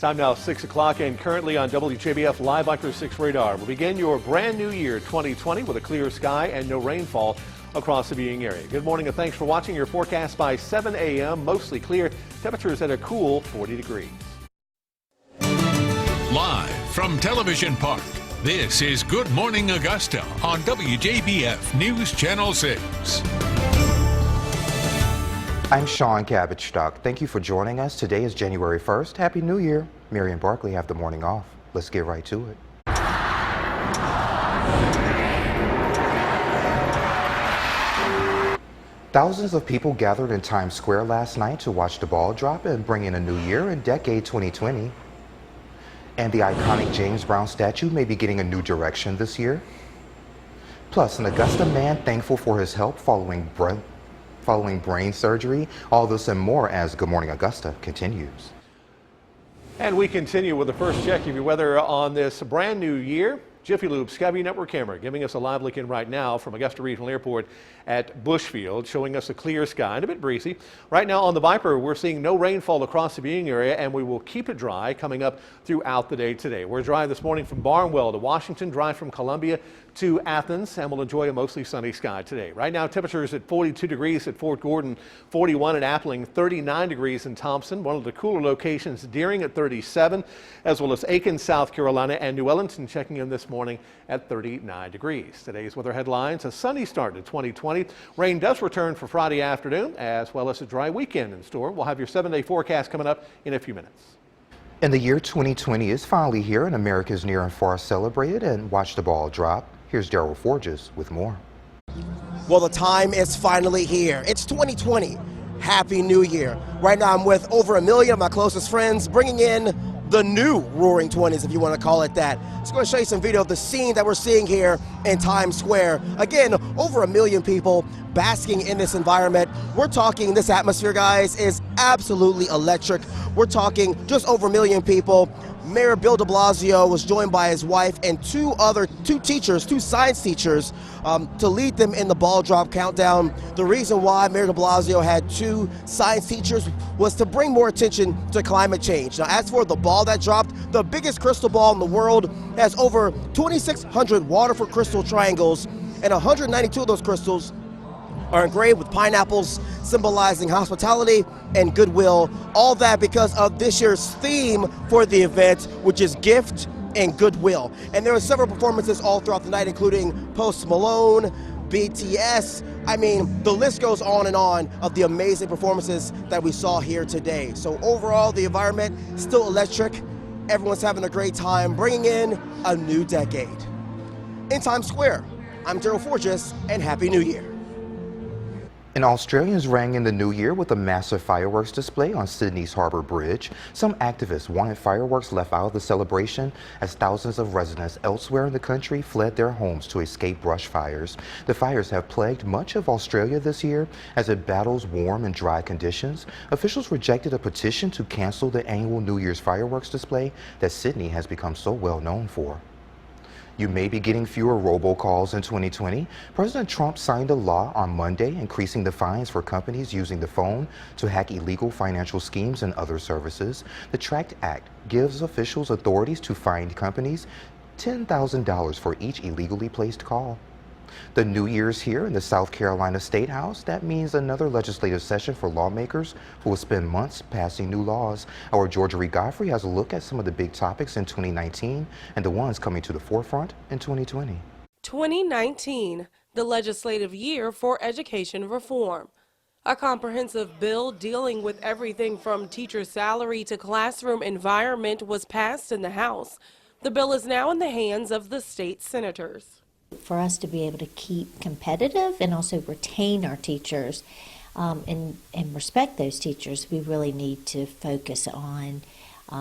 Time now 6 o'clock and currently on WJBF Live Micro 6 radar. We'll begin your brand new year 2020 with a clear sky and no rainfall across the viewing area. Good morning and thanks for watching your forecast by 7 a.m. Mostly clear. Temperatures at a cool 40 degrees. Live from Television Park, this is Good Morning Augusta on WJBF News Channel 6. I'm Sean Cabbage-Stock. Thank you for joining us. Today is January 1st. Happy New Year. Mary and Barkley have the morning off. Let's get right to it. Thousands of people gathered in Times Square last night to watch the ball drop and bring in a new year and decade 2020. And the iconic James Brown statue may be getting a new direction this year. Plus, an Augusta man thankful for his help following brain surgery. All this and more as Good Morning Augusta continues. And we continue with the first check of your weather on this brand new year. Jiffy Lube Sky Network camera giving us a live look in right now from Augusta Regional Airport at Bushfield, showing us a clear sky and a bit breezy. Right now on the Viper, we're seeing no rainfall across the viewing area, and we will keep it dry coming up throughout the day today. We're dry this morning from Barnwell to Washington, dry from Columbia to Athens, and we'll enjoy a mostly sunny sky today. Right now, temperatures at 42 degrees at Fort Gordon, 41 at Appling, 39 degrees in Thompson, one of the cooler locations, Deering at 37, as well as Aiken, South Carolina, and New Ellington checking in this morning at 39 degrees. Today's weather headlines: a sunny start to 2020. Rain does return for Friday afternoon, as well as a dry weekend in store. We'll have your 7-day forecast coming up in a few minutes. And the year 2020 is finally here, and America's near and far celebrated and watch the ball drop. Here's Daryl Forges with more. Well, the time is finally here. It's 2020. Happy New Year. Right now I'm with over 1 million of my closest friends, bringing in the new Roaring 20s, if you want to call it that. Just going to show you some video of the scene that we're seeing here in Times Square. Again, over 1 million people basking in this environment. We're talking, this atmosphere, guys, is absolutely electric. We're talking just over 1 million people. Mayor Bill de Blasio was joined by his wife and two science teachers, to lead them in the ball drop countdown. The reason why Mayor de Blasio had two science teachers was to bring more attention to climate change. Now, as for the ball that dropped, the biggest crystal ball in the world has over 2,600 Waterford crystal triangles, and 192 of those crystals are engraved with pineapples, symbolizing hospitality and goodwill. All that because of this year's theme for the event, which is gift and goodwill. And there were several performances all throughout the night, including Post Malone, BTS. I mean, the list goes on and on of the amazing performances that we saw here today. So overall, the environment still electric. Everyone's having a great time, bringing in a new decade. In Times Square, I'm Daryl Forges, and Happy New Year. And Australians rang in the new year with a massive fireworks display on Sydney's Harbour Bridge. Some activists wanted fireworks left out of the celebration as thousands of residents elsewhere in the country fled their homes to escape brush fires. The fires have plagued much of Australia this year as it battles warm and dry conditions. Officials rejected a petition to cancel the annual New Year's fireworks display that Sydney has become so well known for. You may be getting fewer robocalls in 2020. President Trump signed a law on Monday increasing the fines for companies using the phone to hack illegal financial schemes and other services. The TRACT Act gives officials authorities to fine companies $10,000 for each illegally placed call. The New Year's here in the South Carolina State House. That means another legislative session for lawmakers who will spend months passing new laws. Our Georgia Reed Godfrey has a look at some of the big topics in 2019 and the ones coming to the forefront in 2020. 2019, the legislative year for education reform. A comprehensive bill dealing with everything from teacher salary to classroom environment was passed in the House. The bill is now in the hands of the state senators. For us to be able to keep competitive and also retain our teachers and respect those teachers, we really need to focus on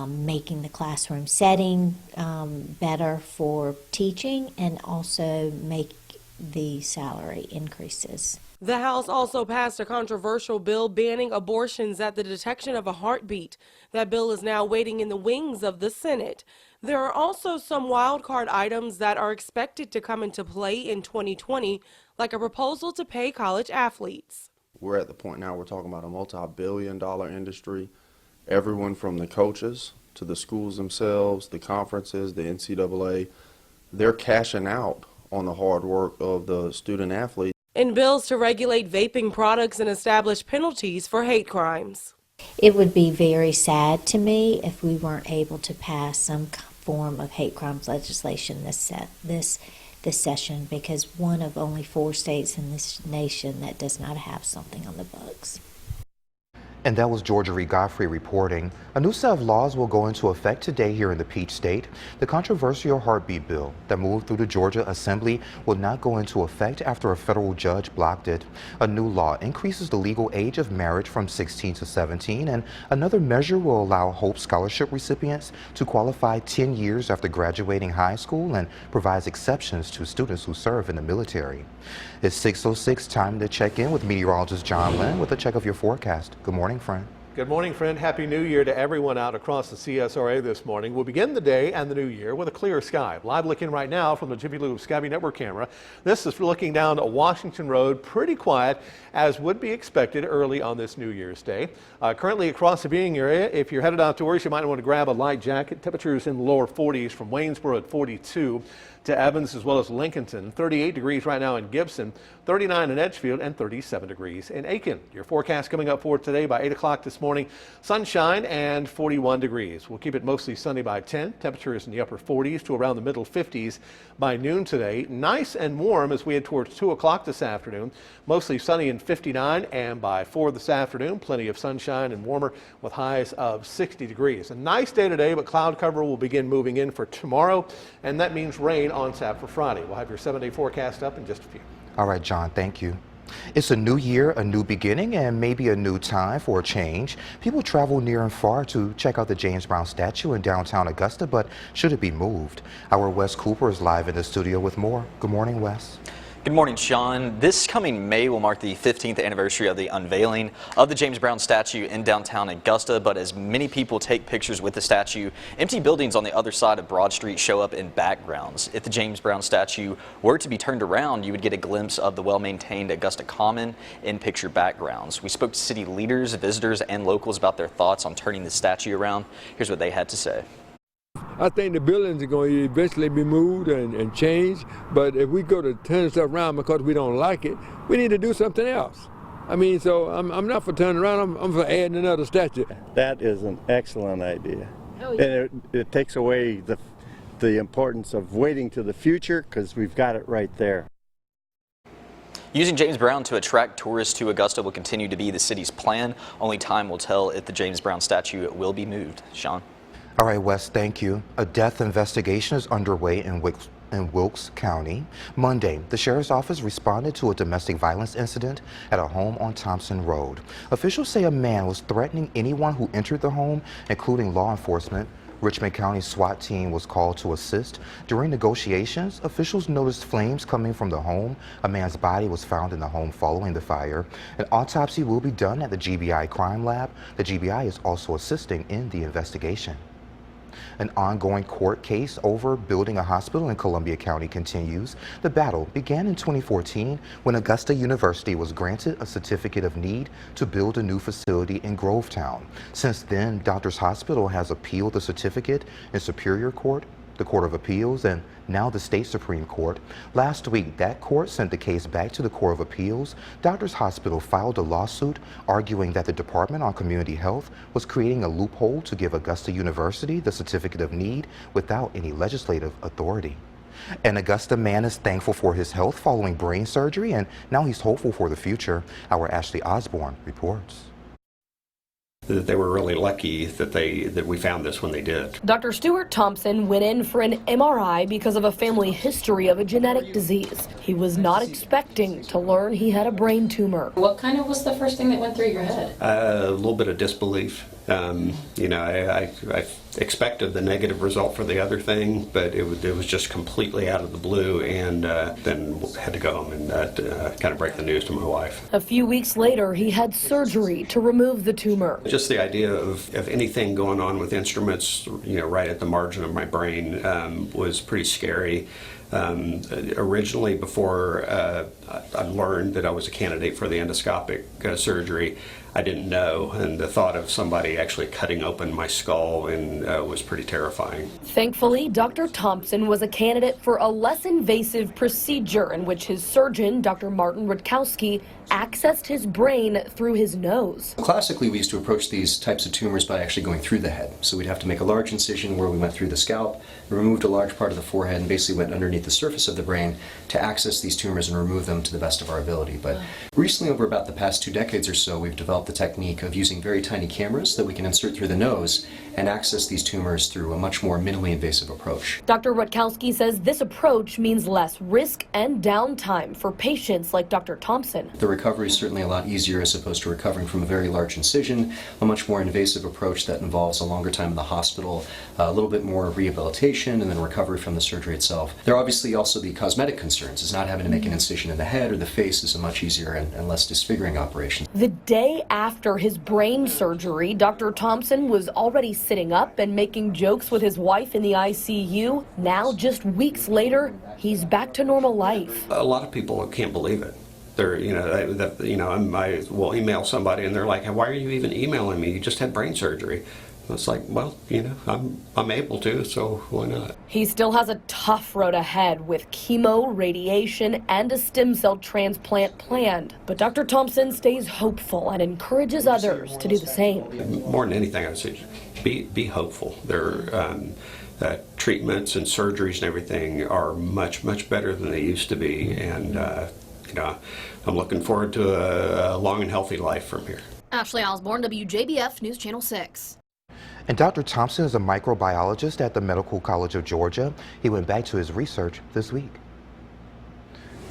making the classroom setting better for teaching and also make the salary increases. The House also passed a controversial bill banning abortions at the detection of a heartbeat. That bill is now waiting in the wings of the Senate. There are also some wild card items that are expected to come into play in 2020, like a proposal to pay college athletes. We're at the point now we're talking about a multi-billion-dollar industry. Everyone from the coaches to the schools themselves, the conferences, the NCAA. They're cashing out on the hard work of the student athletes. In bills to regulate vaping products and establish penalties for hate crimes. It would be very sad to me if we weren't able to pass some form of hate crimes legislation this session, because one of only 4 states in this nation that does not have something on the books. And that was Georgia Reed Godfrey reporting. A new set of laws will go into effect today here in the Peach State. The controversial heartbeat bill that moved through the Georgia Assembly will not go into effect after a federal judge blocked it. A new law increases the legal age of marriage from 16 to 17, and another measure will allow Hope Scholarship recipients to qualify 10 years after graduating high school and provides exceptions to students who serve in the military. It's 6:06, time to check in with meteorologist John Lynn with a check of your forecast. Good morning, friend. Good morning, friend. Happy New Year to everyone out across the CSRA this morning. We'll begin the day and the new year with a clear sky. Live looking right now from the Jiffy Lube Sky Network camera. This is looking down Washington Road. Pretty quiet, as would be expected early on this New Year's Day. Currently across the viewing area, if you're headed outdoors, you might want to grab a light jacket. Temperatures in the lower 40s from Waynesboro at 42 to Evans as well as Lincolnton. 38 degrees right now in Gibson, 39 in Edgefield, and 37 degrees in Aiken. Your forecast coming up for today by 8 o'clock this morning. Sunshine and 41 degrees. We'll keep it mostly sunny by 10. Temperatures in the upper 40s to around the middle 50s by noon today. Nice and warm as we head towards 2 o'clock this afternoon. Mostly sunny and 59, and by 4 this afternoon, plenty of sunshine and warmer with highs of 60 degrees. A nice day today, but cloud cover will begin moving in for tomorrow, and that means rain on tap for Friday. We'll have your 7-day forecast up in just a few. All right, John, thank you. It's a new year, a new beginning, and maybe a new time for a change. People travel near and far to check out the James Brown statue in downtown Augusta, but should it be moved? Our Wes Cooper is live in the studio with more. Good morning, Wes. Good morning, Sean. This coming May will mark the 15th anniversary of the unveiling of the James Brown statue in downtown Augusta, but as many people take pictures with the statue, empty buildings on the other side of Broad Street show up in backgrounds. If the James Brown statue were to be turned around, you would get a glimpse of the well-maintained Augusta Common in picture backgrounds. We spoke to city leaders, visitors, and locals about their thoughts on turning the statue around. Here's what they had to say. I think the buildings are going to eventually be moved and changed, but if we go to turn stuff around because we don't like it, we need to do something else. I mean, so I'm not for turning around, I'm for adding another statue. That is an excellent idea. Oh, yeah. And it takes away the importance of waiting to the future, because we've got it right there. Using James Brown to attract tourists to Augusta will continue to be the city's plan. Only time will tell if the James Brown statue will be moved. Sean? All right, Wes, thank you. A death investigation is underway in Wilkes County. Monday, the sheriff's office responded to a domestic violence incident at a home on Thompson Road. Officials say a man was threatening anyone who entered the home, including law enforcement. Richmond County SWAT team was called to assist. During negotiations, officials noticed flames coming from the home. A man's body was found in the home following the fire. An autopsy will be done at the GBI Crime Lab. The GBI is also assisting in the investigation. An ongoing court case over building a hospital in Columbia County continues. The battle began in 2014 when Augusta University was granted a certificate of need to build a new facility in Grovetown. Since then, Doctors Hospital has appealed the certificate in Superior Court, the Court of Appeals, and now the State Supreme Court. Last week, that court sent the case back to the Court of Appeals. Doctors Hospital filed a lawsuit arguing that the Department on Community Health was creating a loophole to give Augusta University the certificate of need without any legislative authority. An Augusta man is thankful for his health following brain surgery, and now he's hopeful for the future. Our Ashley Osborne reports. That they were really lucky that we found this when they did. Dr. Stuart Thompson went in for an MRI because of a family history of a genetic disease. He was not expecting to learn he had a brain tumor. What kind of was the first thing that went through your head? A little bit of disbelief. I expected the negative result for the other thing, but it was just completely out of the blue, and then had to go home and kind of break the news to my wife. A few weeks later, he had surgery to remove the tumor. Just the idea of anything going on with instruments, right at the margin of my brain was pretty scary. Originally, before I learned that I was a candidate for the endoscopic surgery, I didn't know, and the thought of somebody actually cutting open my skull was pretty terrifying. Thankfully, Dr. Thompson was a candidate for a less invasive procedure in which his surgeon, Dr. Martin Rutkowski, accessed his brain through his nose. Classically, we used to approach these types of tumors by actually going through the head. So we'd have to make a large incision where we went through the scalp, removed a large part of the forehead, and basically went underneath the surface of the brain to access these tumors and remove them to the best of our ability. But recently, over about the past 2 decades or so, we've developed the technique of using very tiny cameras that we can insert through the nose and access these tumors through a much more minimally invasive approach. Dr. Rutkowski says this approach means less risk and downtime for patients like Dr. Thompson. The recovery is certainly a lot easier as opposed to recovering from a very large incision, a much more invasive approach that involves a longer time in the hospital, a little bit more rehabilitation, and then recovery from the surgery itself. There are obviously also the cosmetic concerns, is not having to make an incision in the head or the face is a much easier and less disfiguring operation. The day after his brain surgery, Dr. Thompson was already sitting up and making jokes with his wife in the ICU. Now, just weeks later, he's back to normal life. A lot of people can't believe it. They're, I will email somebody and they're like, why are you even emailing me? You just had brain surgery. It's like, well, I'm able to, so why not? He still has a tough road ahead with chemo, radiation, and a stem cell transplant planned. But Dr. Thompson stays hopeful and encourages others to do the same. More than anything, I would say, be hopeful. Treatments and surgeries and everything are much, much better than they used to be, and I'm looking forward to a long and healthy life from here. Ashley Osborne, WJBF News Channel 6. And Dr. Thompson is a microbiologist at the Medical College of Georgia. He went back to his research this week.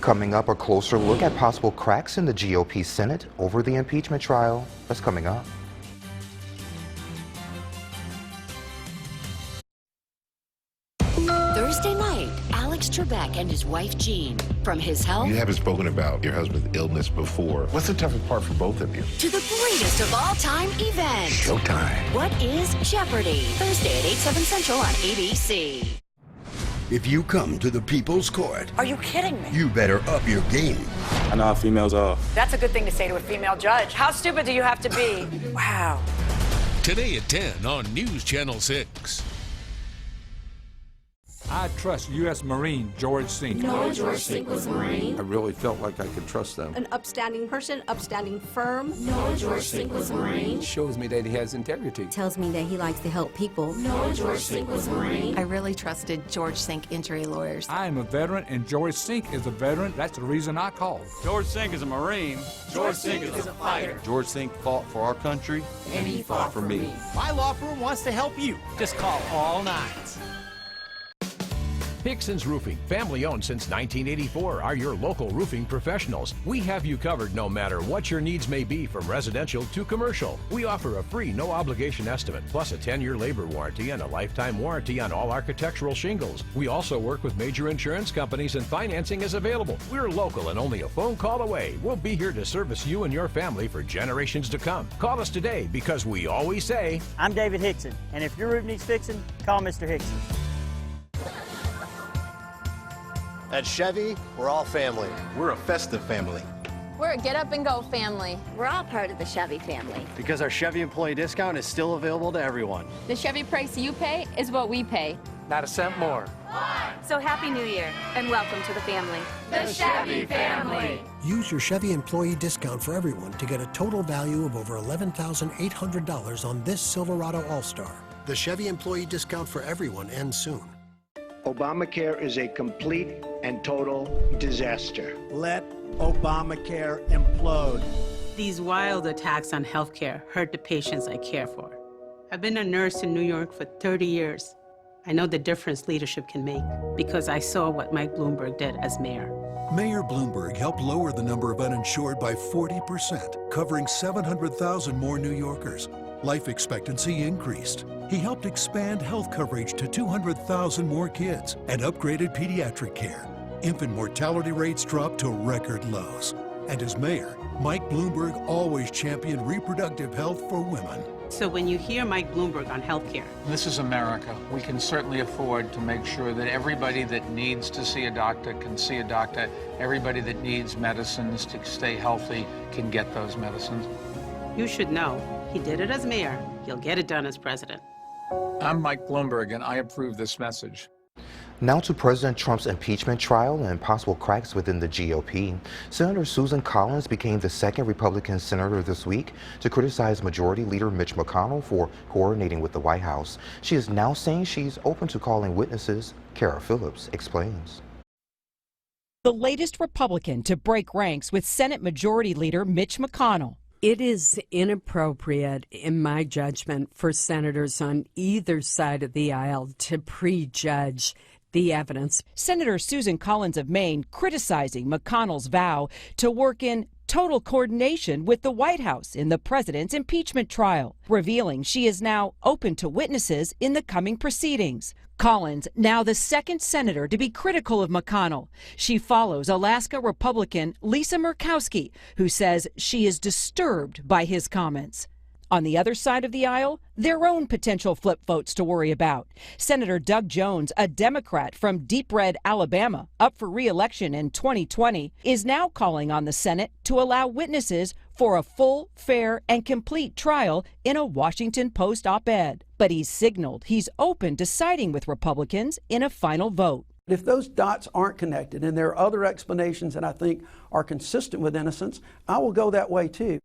Coming up, a closer look at possible cracks in the GOP Senate over the impeachment trial. That's coming up. Thursday night, Alex Trebek and his wife Jean. From his health. You haven't spoken about your husband's illness before. What's the toughest part for both of you? To the greatest of all time event. Showtime. What is Jeopardy? Thursday at 8/7 Central on ABC. If you come to the People's Court, Are you kidding me? you better up your game. I know how females are. That's a good thing to say to a female judge. How stupid do you have to be? Wow. Today at 10 on News Channel 6. I trust U.S. Marine George Sink. No, George Sink was a Marine. I really felt like I could trust them. An upstanding person, upstanding firm. No, George Sink was a Marine. Shows me that he has integrity. Tells me that he likes to help people. No, George Sink was a Marine. I really trusted George Sink injury lawyers. I am a veteran, and George Sink is a veteran. That's the reason I called. George Sink is a Marine. George Sink is a fighter. George Sink fought for our country. And he fought for me. My law firm wants to help you. Just call all nines. Hickson's Roofing, family owned since 1984, are your local roofing professionals. We have you covered no matter what your needs may be, from residential to commercial. We offer a free, no obligation estimate, plus a 10-year labor warranty and a lifetime warranty on all architectural shingles. We also work with major insurance companies, and financing is available. We're local and only a phone call away. We'll be here to service you and your family for generations to come. Call us today, because we always say, I'm David Hickson, and if your roof needs fixing, call Mr. Hickson. At Chevy, we're all family. We're a festive family. We're a get up and go family. We're all part of the Chevy family. Because our Chevy employee discount is still available to everyone. The Chevy price you pay is what we pay. Not a cent more. So Happy New Year and welcome to the family. The Chevy family. Use your Chevy employee discount for everyone to get a total value of over $11,800 on this Silverado All-Star. The Chevy employee discount for everyone ends soon. Obamacare is a complete and total disaster. Let Obamacare implode. These wild attacks on healthcare hurt the patients I care for. I've been a nurse in New York for 30 years. I know the difference leadership can make because I saw what Mike Bloomberg did as mayor. Mayor Bloomberg helped lower the number of uninsured by 40%, covering 700,000 more New Yorkers. Life expectancy increased. He helped expand health coverage to 200,000 more kids and upgraded pediatric care. Infant mortality rates dropped to record lows. And as mayor, Mike Bloomberg always championed reproductive health for women. So when you hear Mike Bloomberg on healthcare, this is America. We can certainly afford to make sure that everybody that needs to see a doctor can see a doctor. Everybody that needs medicines to stay healthy can get those medicines. You should know. He did it as mayor. He'll get it done as president. I'm Mike Bloomberg, and I approve this message. Now to President Trump's impeachment trial and possible cracks within the GOP. Senator Susan Collins became the second Republican senator this week to criticize Majority Leader Mitch McConnell for coordinating with the White House. She is now saying she's open to calling witnesses. Kara Phillips explains. The latest Republican to break ranks with Senate Majority Leader Mitch McConnell. It is inappropriate, in my judgment, for senators on either side of the aisle to prejudge the evidence. Senator Susan Collins of Maine criticizing McConnell's vow to work in total coordination with the White House in the president's impeachment trial, revealing she is now open to witnesses in the coming proceedings. Collins, now the second senator to be critical of McConnell. She follows Alaska Republican Lisa Murkowski, who says she is disturbed by his comments. On the other side of the aisle, their own potential flip votes to worry about. Senator Doug Jones, a Democrat from deep red Alabama, up for re-election in 2020, is now calling on the Senate to allow witnesses for a full, fair, and complete trial in a Washington Post op-ed. But he's signaled he's open to siding with Republicans in a final vote. If those dots aren't connected and there are other explanations that I think are consistent with innocence, I will go that way too.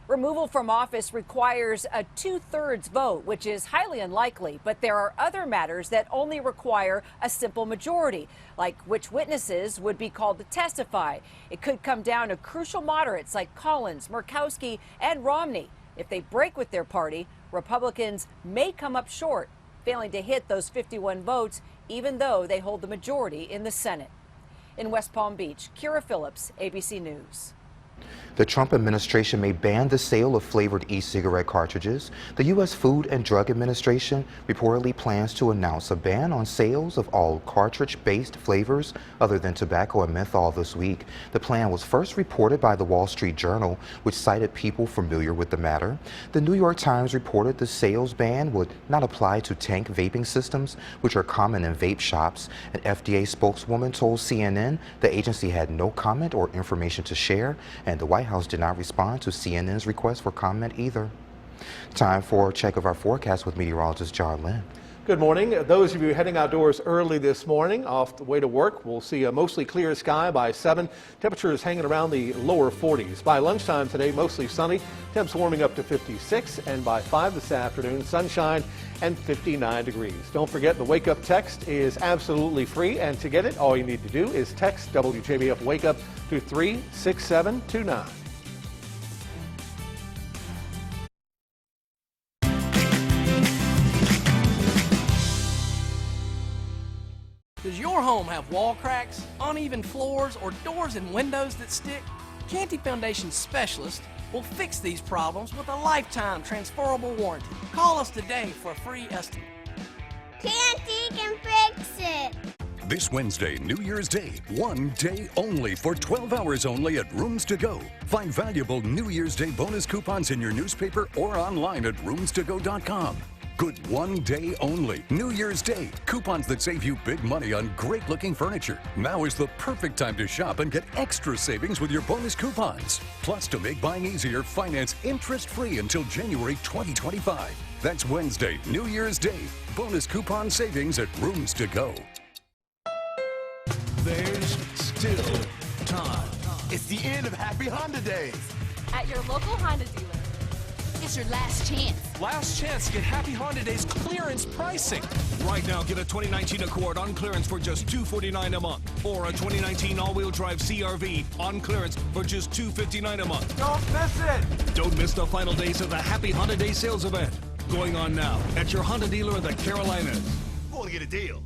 Removal from office requires a 2/3 vote, which is highly unlikely. But there are other matters that only require a simple majority, like which witnesses would be called to testify. It could come down to crucial moderates like Collins, Murkowski, and Romney. If they break with their party, Republicans may come up short, failing to hit those 51 votes, even though they hold the majority in the Senate. In West Palm Beach, Kara Phillips, ABC News. The Trump administration may ban the sale of flavored e-cigarette cartridges. The U.S. Food and Drug Administration reportedly plans to announce a ban on sales of all cartridge-based flavors other than tobacco and menthol this week. The plan was first reported by the Wall Street Journal, which cited people familiar with the matter. The New York Times reported the sales ban would not apply to tank vaping systems, which are common in vape shops. An FDA spokeswoman told CNN the agency had no comment or information to share, and the White House did not respond to CNN's request for comment either. Time for a check of our forecast with meteorologist John Lynn. Good morning. Those of you heading outdoors early this morning off the way to work will see a mostly clear sky by 7. Temperatures hanging around the lower 40s. By lunchtime today, mostly sunny. Temps warming up to 56. And by 5 this afternoon, sunshine and 59 degrees. Don't forget the Wake Up text is absolutely free. And to get it, all you need to do is text WJBF Wake Up to 36729. Does your home have wall cracks, uneven floors, or doors and windows that stick? Canty Foundation specialists will fix these problems with a lifetime transferable warranty. Call us today for a free estimate. Canty can fix it. This Wednesday, New Year's Day, one day only for 12 hours only at Rooms to Go. Find valuable New Year's Day bonus coupons in your newspaper or online at roomstogo.com. Good one day only. New Year's Day. Coupons that save you big money on great looking furniture. Now is the perfect time to shop and get extra savings with your bonus coupons. Plus, to make buying easier, finance interest free until January 2025. That's Wednesday, New Year's Day. Bonus coupon savings at Rooms to Go. There's still time. It's the end of Happy Honda Days. At your local Honda dealer. It's your last chance. Last chance to get Happy Honda Days clearance pricing. Right now, get a 2019 Accord on clearance for just $249 a month. Or a 2019 all-wheel drive CRV on clearance for just $259 a month. Don't miss it. Don't miss the final days of the Happy Honda Day sales event. Going on now at your Honda dealer in the Carolinas. I want to get a deal.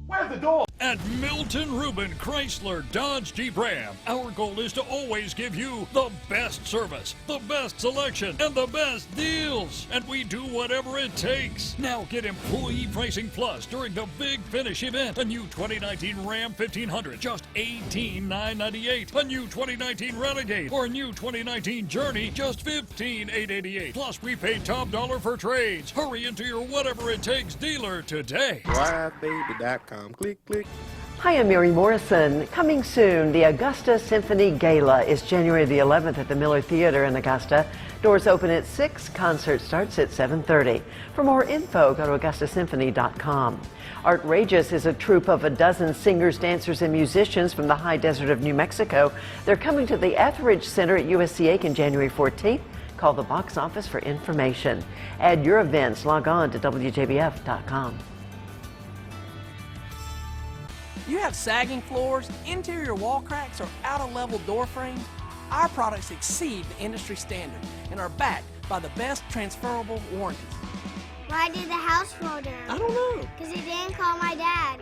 Where's the door? At Milton Rubin Chrysler Dodge Jeep Ram, our goal is to always give you the best service, the best selection, and the best deals. And we do whatever it takes. Now get Employee Pricing Plus during the Big Finish event. A new 2019 Ram 1500, just $18,998. A new 2019 Renegade or a new 2019 Journey, just $15,888. Plus, we pay top dollar for trades. Hurry into your whatever it takes dealer today. WJBF.com. Click, click. Hi, I'm Mary Morrison. Coming soon, the Augusta Symphony Gala is January the 11th at the Miller Theater in Augusta. Doors open at 6. Concert starts at 7:30. For more info, go to AugustaSymphony.com. Outrageous is a troupe of a dozen singers, dancers, and musicians from the high desert of New Mexico. They're coming to the Etheridge Center at USC Aiken January 14th. Call the box office for information. Add your events. Log on to WJBF.com. You have sagging floors, interior wall cracks, or out-of-level door frames? Our products exceed the industry standard and are backed by the best transferable warranties. Why did the house fall down? I don't know. Because he didn't call my dad.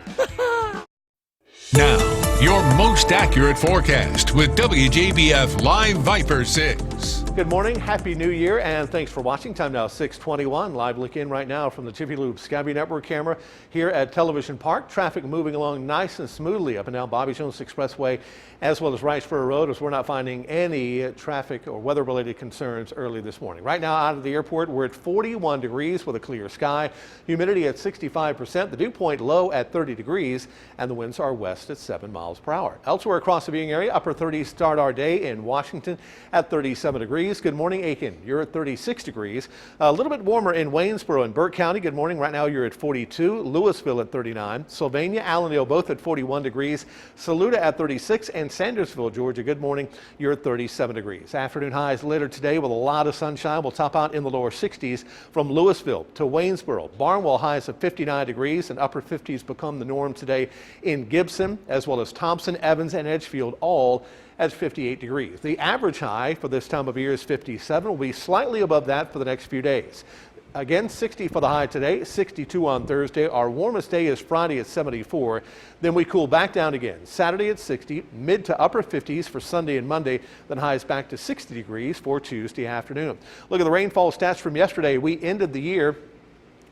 Now, your most accurate forecast with WJBF Live Viper 6. Good morning, Happy New Year, and thanks for watching. Time now 6:21. Live look in right now from the Jiffy Lube Sky Network camera here at Television Park. Traffic moving along nice and smoothly up and down Bobby Jones Expressway as well as Riceboro Road, as we're not finding any traffic or weather-related concerns early this morning. Right now out of the airport, we're at 41 degrees with a clear sky, humidity at 65%, the dew point low at 30 degrees, and the winds are west at 7 miles per hour. Elsewhere across the viewing area, upper 30s start our day in Washington at 37 degrees. Good morning, Aiken. You're at 36 degrees. A little bit warmer in Waynesboro and Burke County. Good morning. Right now you're at 42. Louisville at 39. Sylvania, Allendale both at 41 degrees. Saluda at 36. And Sandersville, Georgia, good morning. You're at 37 degrees. Afternoon highs later today with a lot of sunshine. We'll top out in the lower 60s from Louisville to Waynesboro. Barnwell highs of 59 degrees and upper 50s become the norm today in Gibson, as well as Thompson, Evans, and Edgefield, all at 58 degrees. The average high for this time of year is 57. We'll be slightly above that for the next few days. Again, 60 for the high today, 62 on Thursday. Our warmest day is Friday at 74. Then we cool back down again. Saturday at 60, mid to upper 50s for Sunday and Monday, then highs back to 60 degrees for Tuesday afternoon. Look at the rainfall stats from yesterday. We ended the year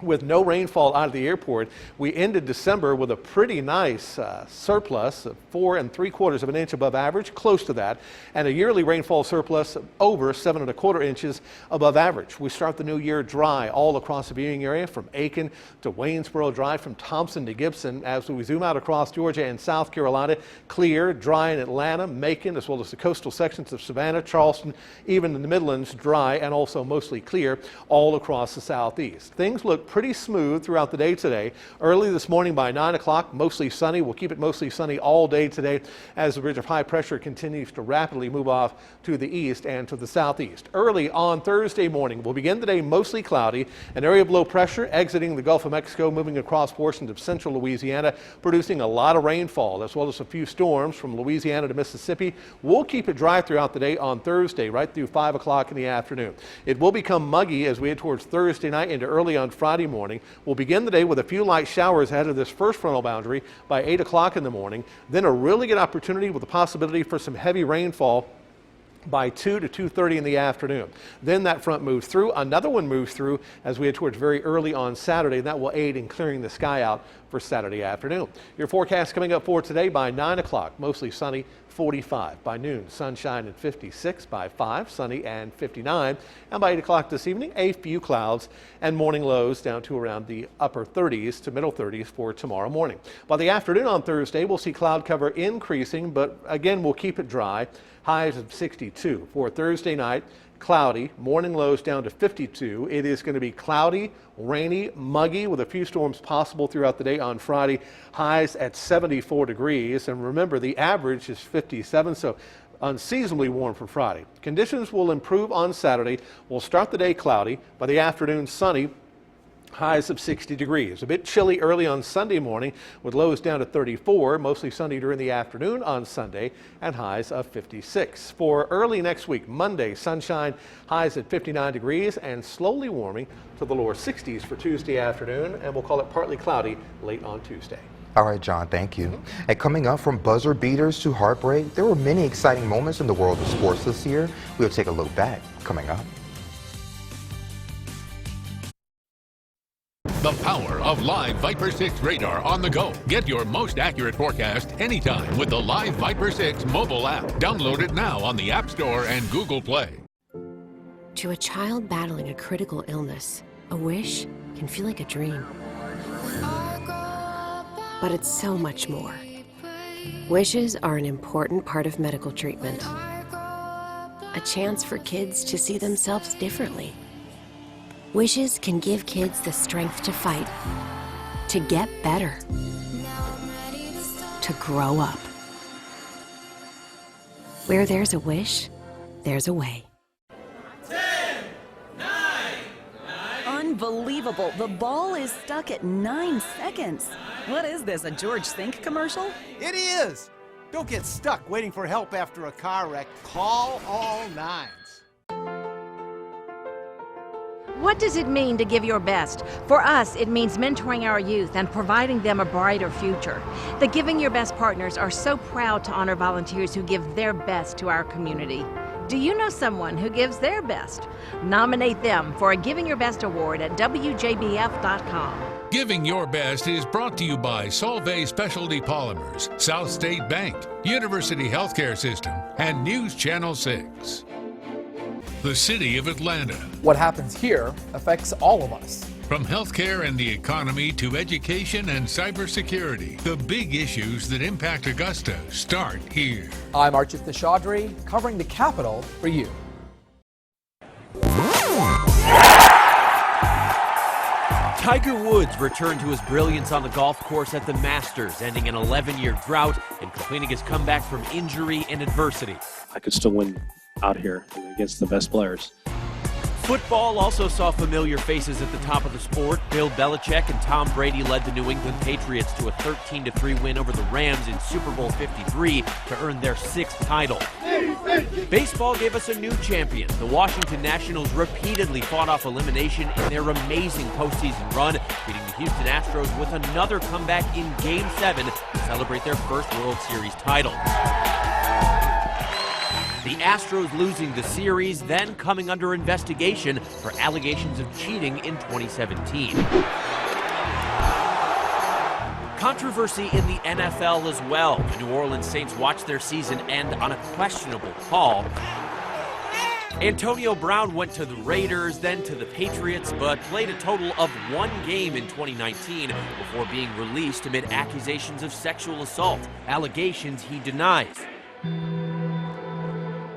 with no rainfall out of the airport. We ended December with a pretty nice surplus of 4 3/4 of an inch above average, close to that, and a yearly rainfall surplus of over 7 1/4 inches above average. We start the new year dry all across the viewing area from Aiken to Waynesboro, dry from Thompson to Gibson. As we zoom out across Georgia and South Carolina, clear, dry in Atlanta, Macon, as well as the coastal sections of Savannah, Charleston, even in the Midlands, dry and also mostly clear all across the southeast. Things look pretty smooth throughout the day today. Early this morning by 9 o'clock, mostly sunny. We'll keep it mostly sunny all day today as the ridge of high pressure continues to rapidly move off to the east and to the southeast. Early on Thursday morning, we'll begin the day mostly cloudy. An area of low pressure exiting the Gulf of Mexico, moving across portions of central Louisiana, producing a lot of rainfall, as well as a few storms from Louisiana to Mississippi. We'll keep it dry throughout the day on Thursday, right through 5 o'clock in the afternoon. It will become muggy as we head towards Thursday night into early on Friday morning. We'll begin the day with a few light showers ahead of this first frontal boundary by 8 o'clock in the morning. Then a really good opportunity with the possibility for some heavy rainfall by 2 to 2:30 in the afternoon. Then that front moves through. Another one moves through as we head towards very early on Saturday. That will aid in clearing the sky out for Saturday afternoon. Your forecast coming up for today by 9 o'clock, mostly sunny, 45. By noon, sunshine and 56. By 5, sunny and 59. And by 8 o'clock this evening, a few clouds and morning lows down to around the upper 30s to middle 30s for tomorrow morning. By the afternoon on Thursday, we'll see cloud cover increasing, but again, we'll keep it dry. Highs of 62 for Thursday night. Cloudy, morning lows down to 52. It is going to be cloudy, rainy, muggy with a few storms possible throughout the day on Friday. Highs at 74 degrees. And remember, the average is 57, so unseasonably warm for Friday. Conditions will improve on Saturday. We'll start the day cloudy. By the afternoon, sunny. Highs of 60 degrees. A bit chilly early on Sunday morning with lows down to 34, mostly sunny during the afternoon on Sunday, and highs of 56. For early next week, Monday, sunshine, highs at 59 degrees and slowly warming to the lower 60s for Tuesday afternoon, and we'll call it partly cloudy late on Tuesday. All right, John, thank you. And coming up, from buzzer beaters to heartbreak, there were many exciting moments in the world of sports this year. We'll take a look back coming up. The power of Live Viper 6 radar on the go. Get your most accurate forecast anytime with the Live Viper 6 mobile app. Download it now on the App Store and Google Play. To a child battling a critical illness, a wish can feel like a dream. But it's so much more. Wishes are an important part of medical treatment. a chance for kids to see themselves differently. Wishes can give kids the strength to fight, to get better, to grow up. Where there's a wish, there's a way. Unbelievable. The ball is stuck at 9 seconds. What is this, a George Sink commercial? It is. Don't get stuck waiting for help after a car wreck. Call all nines. What does it mean to give your best? For us, it means mentoring our youth and providing them a brighter future. The Giving Your Best partners are so proud to honor volunteers who give their best to our community. Do you know someone who gives their best? Nominate them for a Giving Your Best award at WJBF.com. Giving Your Best is brought to you by Solvay Specialty Polymers, South State Bank, University Healthcare System, and News Channel 6. The City of Atlanta. What happens here affects all of us. From healthcare and the economy to education and cybersecurity, the big issues that impact Augusta start here. I'm Archit Chaudhry, covering the Capitol for you. Tiger Woods returned to his brilliance on the golf course at the Masters, ending an 11-year drought and completing his comeback from injury and adversity. I could still win out here against the best players. Football also saw familiar faces at the top of the sport. Bill Belichick and Tom Brady led the New England Patriots to a 13-3 win over the Rams in Super Bowl 53 to earn their 6th title. Baseball gave us a new champion. The Washington Nationals repeatedly fought off elimination in their amazing postseason run, beating the Houston Astros with another comeback in Game 7 to celebrate their first World Series title. The Astros losing the series, then coming under investigation for allegations of cheating in 2017. Controversy in the NFL as well. The New Orleans Saints watched their season end on a questionable call. Antonio Brown went to the Raiders, then to the Patriots, but played a total of 1 game in 2019 before being released amid accusations of sexual assault, allegations he denies.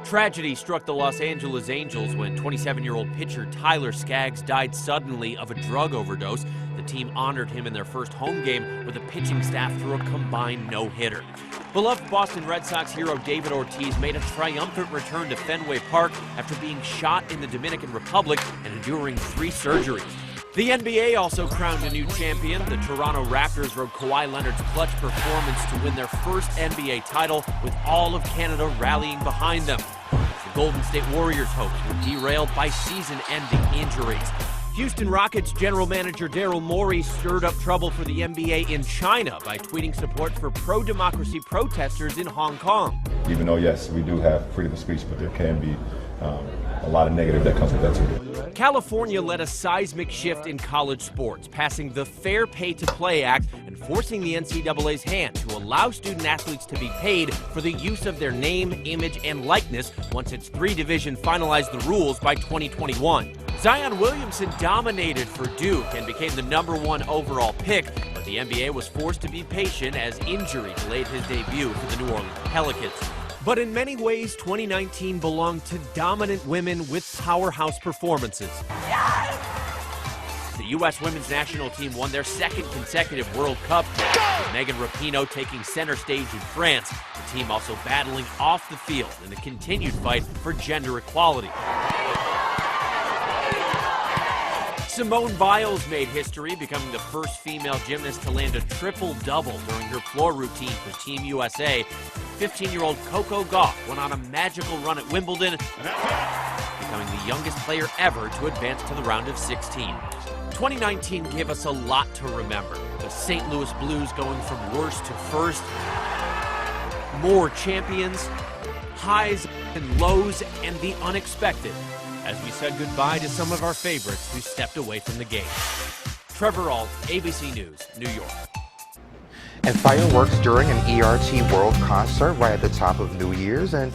Tragedy struck the Los Angeles Angels when 27-year-old pitcher Tyler Skaggs died suddenly of a drug overdose. The team honored him in their first home game with a pitching staff through a combined no-hitter. Beloved Boston Red Sox hero David Ortiz made a triumphant return to Fenway Park after being shot in the Dominican Republic and enduring 3 surgeries. The NBA also crowned a new champion. The Toronto Raptors rode Kawhi Leonard's clutch performance to win their first NBA title, with all of Canada rallying behind them. The Golden State Warriors' hopes were derailed by season-ending injuries. Houston Rockets general manager Daryl Morey stirred up trouble for the NBA in China by tweeting support for pro-democracy protesters in Hong Kong. Even though, yes, we do have freedom of speech, but there can be a lot of negative that comes with that too. California led a seismic shift in college sports, passing the Fair Pay to Play Act and forcing the NCAA's hand to allow student athletes to be paid for the use of their name, image, and likeness once its 3-division finalized the rules by 2021. Zion Williamson dominated for Duke and became the #1 overall pick, but the NBA was forced to be patient as injury delayed his debut for the New Orleans Pelicans. But in many ways, 2019 belonged to dominant women with powerhouse performances. Yes! The U.S. women's national team won their 2nd consecutive World Cup, with Megan Rapinoe taking center stage in France. The team also battling off the field in the continued fight for gender equality. Simone Biles made history, becoming the first female gymnast to land a triple-double during her floor routine for Team USA. 15-year-old Coco Gauff went on a magical run at Wimbledon, becoming the youngest player ever to advance to the round of 16. 2019 gave us a lot to remember. The St. Louis Blues going from worst to first. More champions, highs and lows, and the unexpected, as we said goodbye to some of our favorites who stepped away from the game. Trevor Ault, ABC News, New York. And fireworks during an ERT World concert right at the top of New Year's in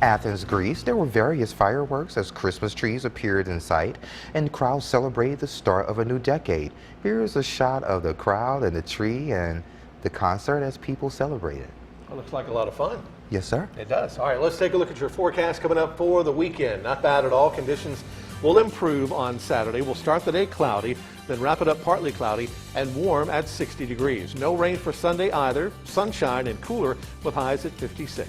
Athens, Greece. There were various fireworks as Christmas trees appeared in sight and crowds celebrated the start of a new decade. Here's a shot of the crowd and the tree and the concert as people celebrated. Well, looks like a lot of fun. Yes, sir. It does. All right, let's take a look at your forecast coming up for the weekend. Not bad at all. Conditions will improve on Saturday. We'll start the day cloudy, then wrap it up partly cloudy and warm at 60 degrees. No rain for Sunday either. Sunshine and cooler with highs at 56.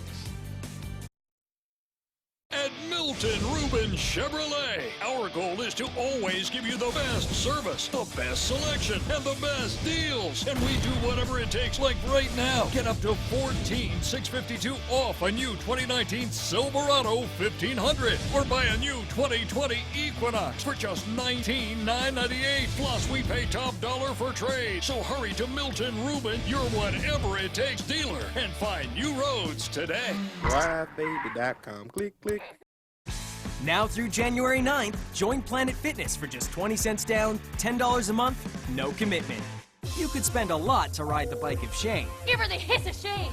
At Milton Ruben Chevrolet, our goal is to always give you the best service, the best selection, and the best deals. And we do whatever it takes, like right now. Get up to $14,652 off a new 2019 Silverado 1500 or buy a new 2020 Equinox for just $19,998. Plus, we pay top dollar for trade. So hurry to Milton Ruben, your whatever it takes dealer, and find new roads today. WJBF.com. Click, click. Now through January 9th, join Planet Fitness for just 20 cents down, $10 a month, no commitment. You could spend a lot to ride the bike of shame. Give her the hiss of shame.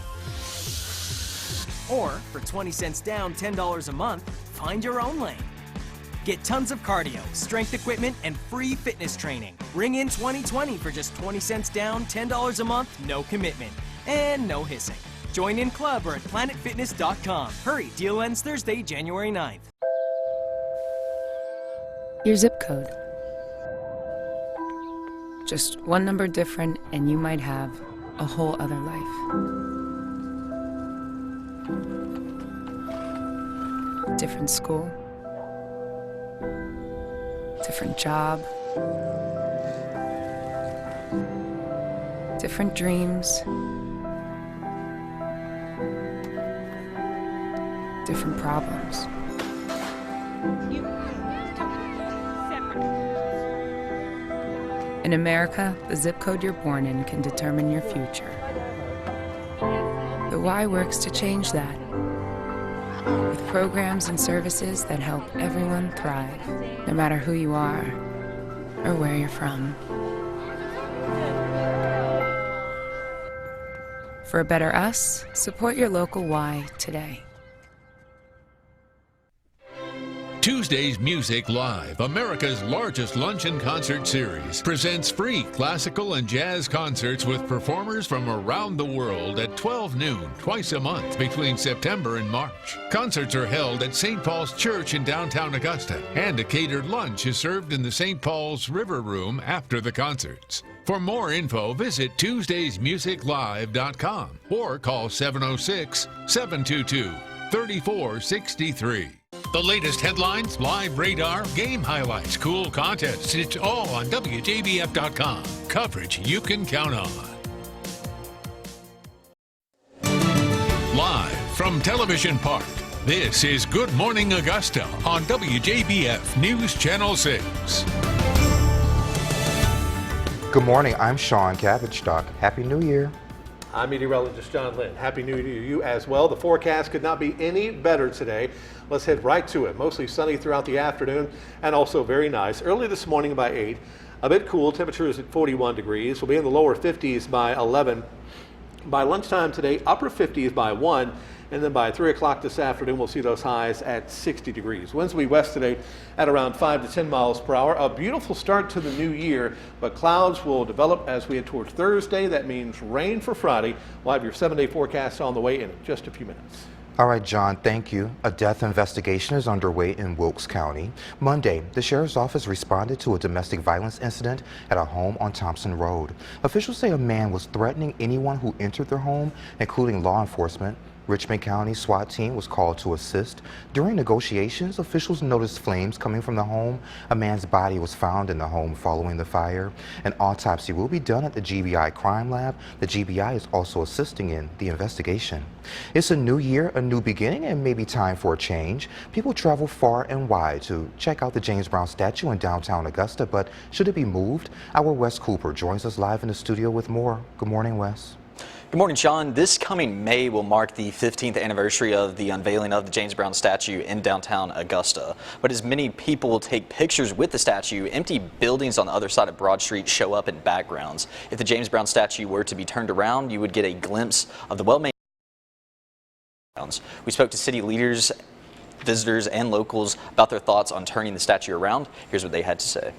Or, for 20 cents down, $10 a month, find your own lane. Get tons of cardio, strength equipment, and free fitness training. Ring in 2020 for just 20 cents down, $10 a month, no commitment, and no hissing. Join in club or at planetfitness.com. Hurry, deal ends Thursday, January 9th. Your zip code. Just one number different and you might have a whole other life. Different school. Different job. Different dreams. Different problems. In America, the zip code you're born in can determine your future. The Y works to change that, with programs and services that help everyone thrive, no matter who you are or where you're from. For a better us, support your local Y today. Tuesday's Music Live, America's largest lunch and concert series, presents free classical and jazz concerts with performers from around the world at 12 noon twice a month between September and March. Concerts are held at St. Paul's Church in downtown Augusta, and a catered lunch is served in the St. Paul's River Room after the concerts. For more info, visit TuesdaysMusicLive.com or call 706-722-3463. The latest headlines, live radar, game highlights, cool contests, it's all on WJBF.com. Coverage you can count on. Live from Television Park, this is Good Morning Augusta on WJBF News Channel 6. Good morning, I'm Sean Cabbage-Stock. Happy New Year. I'm meteorologist John Lynn. Happy New Year to you as well. The forecast could not be any better today. Let's head right to it. Mostly sunny throughout the afternoon and also very nice. Early this morning by 8, a bit cool. Temperatures at 41 degrees. We'll be in the lower 50s by 11. By lunchtime today, upper 50s by 1. And then by 3 o'clock this afternoon, we'll see those highs at 60 degrees. Winds will be west today at around 5 to 10 miles per hour. A beautiful start to the new year, but clouds will develop as we head towards Thursday. That means rain for Friday. We'll have your 7-day forecast on the way in just a few minutes. All right, John, thank you. A death investigation is underway in Wilkes County. Monday, the sheriff's office responded to a domestic violence incident at a home on Thompson Road. Officials say a man was threatening anyone who entered their home, including law enforcement. Richmond County SWAT team was called to assist. During negotiations, officials noticed flames coming from the home. A man's body was found in the home following the fire. An autopsy will be done at the GBI Crime Lab. The GBI is also assisting in the investigation. It's a new year, a new beginning, and maybe time for a change. People travel far and wide to check out the James Brown statue in downtown Augusta, but should it be moved? Our Wes Cooper joins us live in the studio with more. Good morning, Wes. Good morning, Sean. This coming May will mark the 15th anniversary of the unveiling of the James Brown statue in downtown Augusta. But as many people take pictures with the statue, empty buildings on the other side of Broad Street show up in backgrounds. If the James Brown statue were to be turned around, you would get a glimpse of the well-maintained backgrounds. We spoke to city leaders, visitors, and locals about their thoughts on turning the statue around. Here's what they had to say.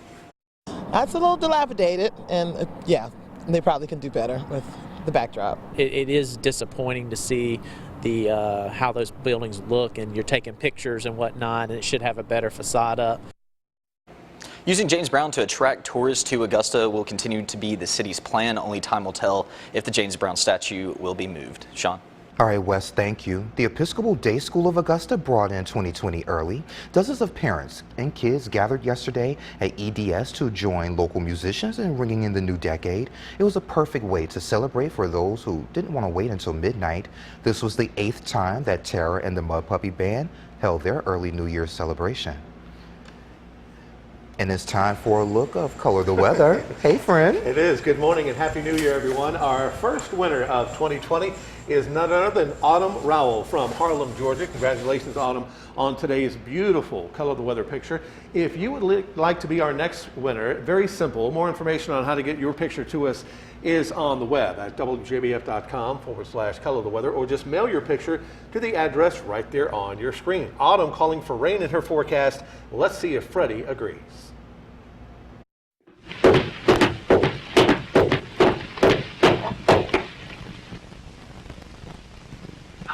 It's a little dilapidated, and yeah, they probably can do better with the backdrop. It is disappointing to see the how those buildings look, and you're taking pictures and whatnot, and it should have a better facade up. Using James Brown to attract tourists to Augusta will continue to be the city's plan. Only time will tell if the James Brown statue will be moved. Sean. All right, Wes, thank you. The Episcopal Day School of Augusta brought in 2020 early. Dozens of parents and kids gathered yesterday at EDS to join local musicians in ringing in the new decade. It was a perfect way to celebrate for those who didn't want to wait until midnight. This was the 8th time that Tara and the Mud Puppy Band held their early New Year's celebration. And it's time for a look of Color the Weather. Hey, friend. It is. Good morning and Happy New Year, everyone. Our first winner of 2020 is none other than Autumn Rowell from Harlem, Georgia. Congratulations, Autumn, on today's beautiful Color the Weather picture. If you would like to be our next winner, very simple. More information on how to get your picture to us is on the web at WJBF.com/Color the Weather, or just mail your picture to the address right there on your screen. Autumn calling for rain in her forecast. Let's see if Freddie agrees.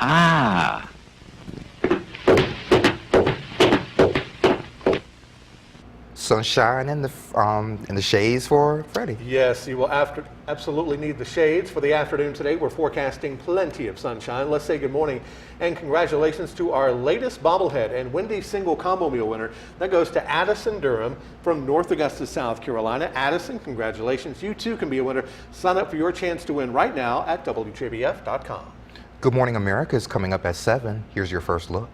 Ah. Sunshine and the shades for Freddie. Yes, you will absolutely need the shades for the afternoon today. We're forecasting plenty of sunshine. Let's say good morning and congratulations to our latest bobblehead and Wendy single combo meal winner. That goes to Addison Durham from North Augusta, South Carolina. Addison, congratulations. You too can be a winner. Sign up for your chance to win right now at WJBF.com. Good Morning America is coming up at 7. Here's your first look.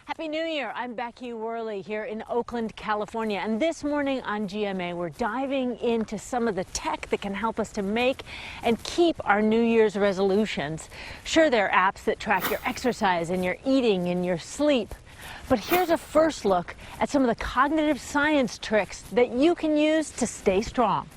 Happy New Year. I'm Becky Worley here in Oakland, California. And this morning on GMA, we're diving into some of the tech that can help us to make and keep our New Year's resolutions. Sure, there are apps that track your exercise and your eating and your sleep. But here's a first look at some of the cognitive science tricks that you can use to stay strong.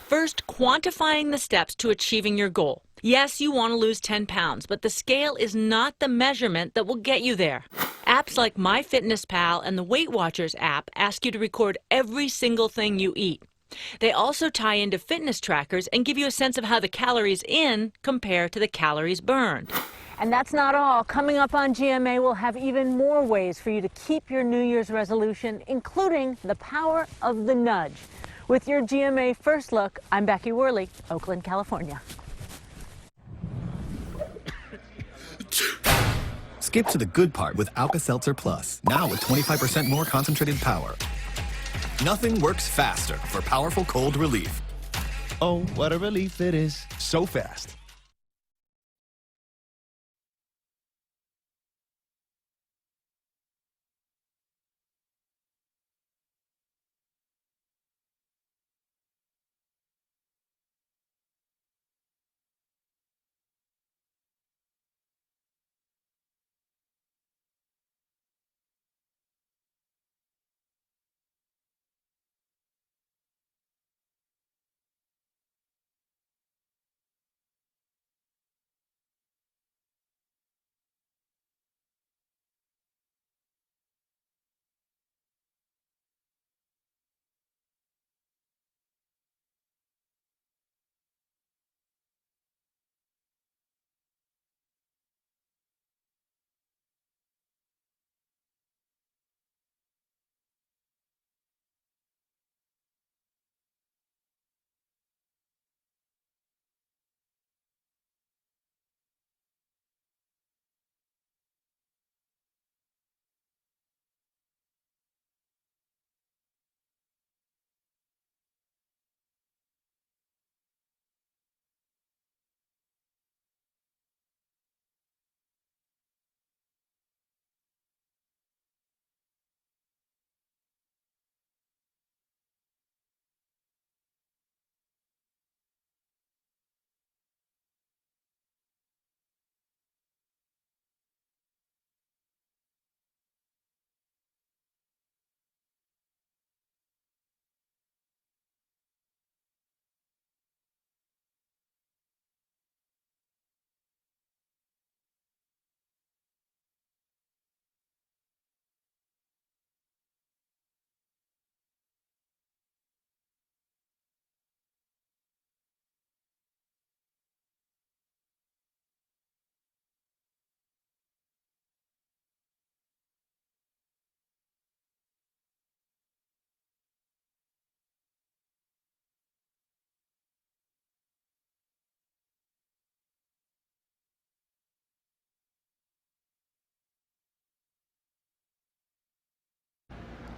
First, quantifying the steps to achieving your goal. Yes, you want to lose 10 pounds, but the scale is not the measurement that will get you there. Apps like MyFitnessPal and the Weight Watchers app ask you to record every single thing you eat. They also tie into fitness trackers and give you a sense of how the calories in compare to the calories burned. And that's not all. Coming up on GMA, we'll have even more ways for you to keep your New Year's resolution, including the power of the nudge. With your GMA First Look, I'm Becky Worley, Oakland, California. Skip to the good part with Alka-Seltzer Plus, now with 25% more concentrated power. Nothing works faster for powerful cold relief. Oh, what a relief it is. So fast.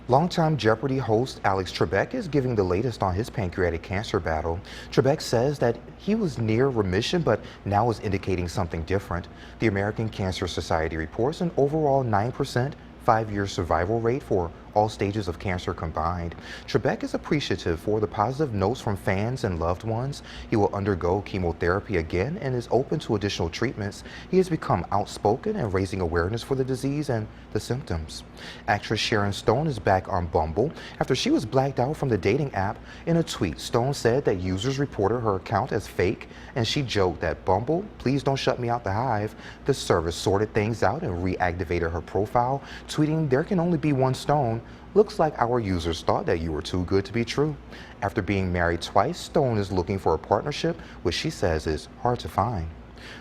Longtime Jeopardy host Alex Trebek is giving the latest on his pancreatic cancer battle. Trebek says that he was near remission, but now is indicating something different. The American Cancer Society reports an overall 9% 5-year survival rate for all stages of cancer combined. Trebek is appreciative for the positive notes from fans and loved ones. He will undergo chemotherapy again and is open to additional treatments. He has become outspoken and raising awareness for the disease and the symptoms. Actress Sharon Stone is back on Bumble after she was blacked out from the dating app. In a tweet, Stone said that users reported her account as fake, and she joked that Bumble, please don't shut me out the hive. The service sorted things out and reactivated her profile, tweeting, there can only be one Stone. Looks like our users thought that you were too good to be true. After being married twice, Stone is looking for a partnership, which she says is hard to find.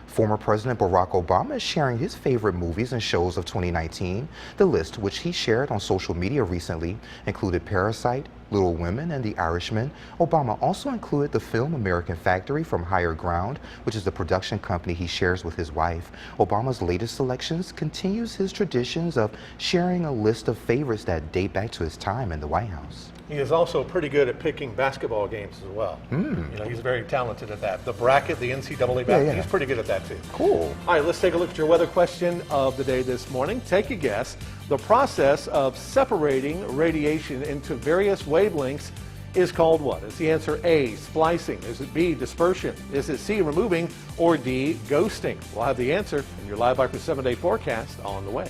Former President Barack Obama is sharing his favorite movies and shows of 2019. The list, which he shared on social media recently, included Parasite, Little Women, and The Irishman. Obama also included the film American Factory from Higher Ground, which is the production company he shares with his wife. Obama's latest selections continues his traditions of sharing a list of favorites that date back to his time in the White House. He is also pretty good at picking basketball games as well. You know, he's very talented at that. The bracket, the NCAA bracket, he's pretty good at that too. Cool. All right, let's take a look at your weather question of the day this morning. Take a guess. The process of separating radiation into various wavelengths is called what? Is the answer A, splicing? Is it B, dispersion? Is it C, removing? Or D, ghosting? We'll have the answer in your Live Viper 7-day forecast on the way.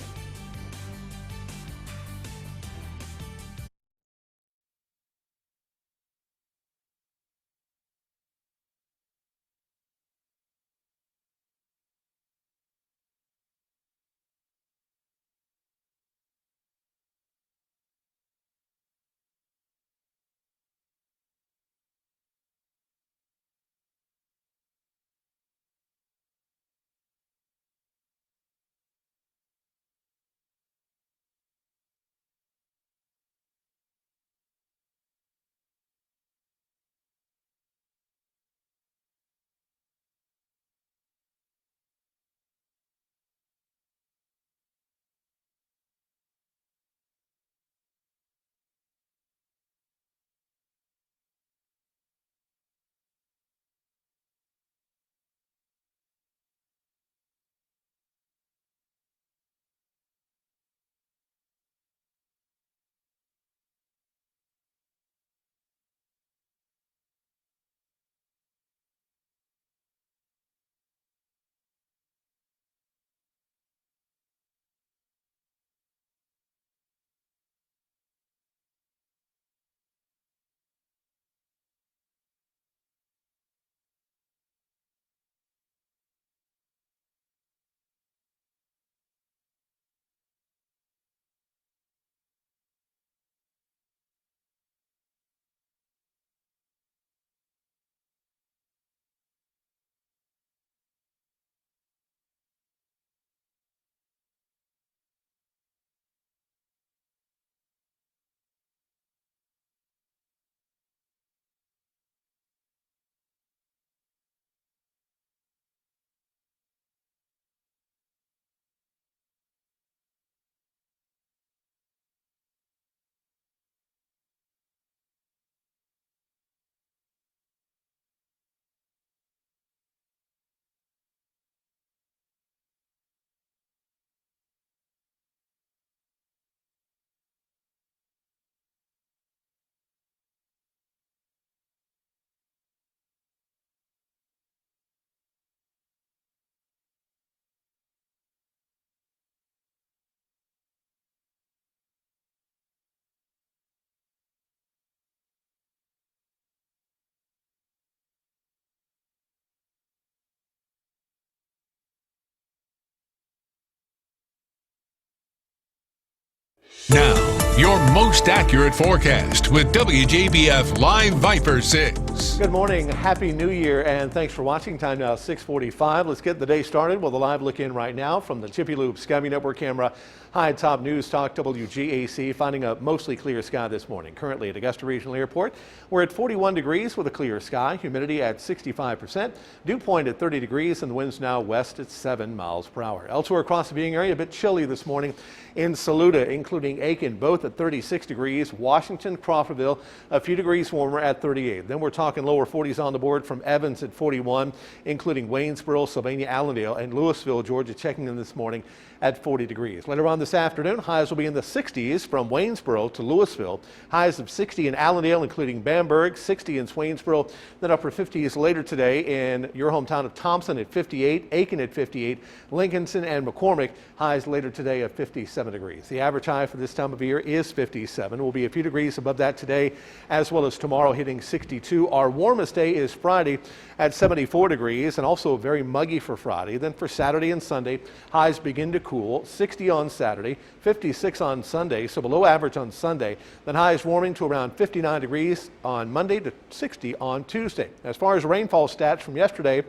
Now, your most accurate forecast with WJBF Live Viper 6. Good morning, Happy New Year, and thanks for watching. Time now 6:45. Let's get the day started with a live look in right now from the Chippy Loop Sky Network camera. High top news talk WGAC, finding a mostly clear sky this morning. Currently at Augusta Regional Airport, we're at 41 degrees with a clear sky, humidity at 65%, dew point at 30 degrees, and the winds now west at 7 miles per hour. Elsewhere across the viewing area, a bit chilly this morning in Saluda, including Aiken, both at 36 degrees. Washington, Crawfordville, a few degrees warmer at 38. Then we're talking lower 40s on the board from Evans at 41, including Waynesboro, Sylvania, Allendale, and Louisville, Georgia, checking in this morning at 40 degrees. Later on this afternoon, highs will be in the 60s from Waynesboro to Louisville. Highs of 60 in Allendale, including Bamberg, 60 in Swainsboro, then upper 50s later today in your hometown of Thompson at 58, Aiken at 58, Lincolnton and McCormick, highs later today of 57 degrees. The average high for this time of year is 57. We'll be a few degrees above that today, as well as tomorrow hitting 62. Our warmest day is Friday at 74 degrees, and also very muggy for Friday. Then for Saturday and Sunday, highs begin to cool, 60 on Saturday, 56 on Sunday, so below average on Sunday. Then highs warming to around 59 degrees on Monday to 60 on Tuesday. As far as rainfall stats from yesterday,